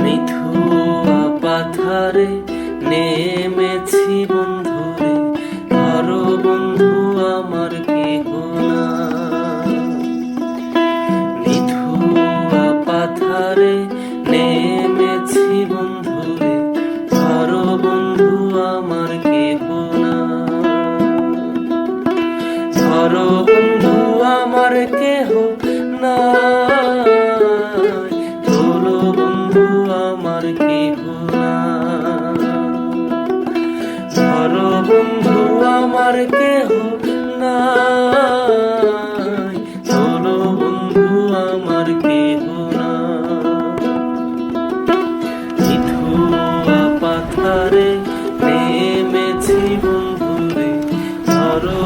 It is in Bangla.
নিথুয়া পাথারে নেমেছি বন্ধুরে, ধরো বন্ধু আমার কেহ না। নিথুয়া পাথারে নেমেছি বন্ধুরে, ধরো বন্ধু আমার কেহ না। ধরো বন্ধু আমার কেহ না, তোলো বন্ধু আমার কেহ না। ধরো বন্ধু আমার কেহ না, তোলো বন্ধু আমার কেহ না। নিথুয়া পাথারে নেমেছি বন্ধুরে, ধরো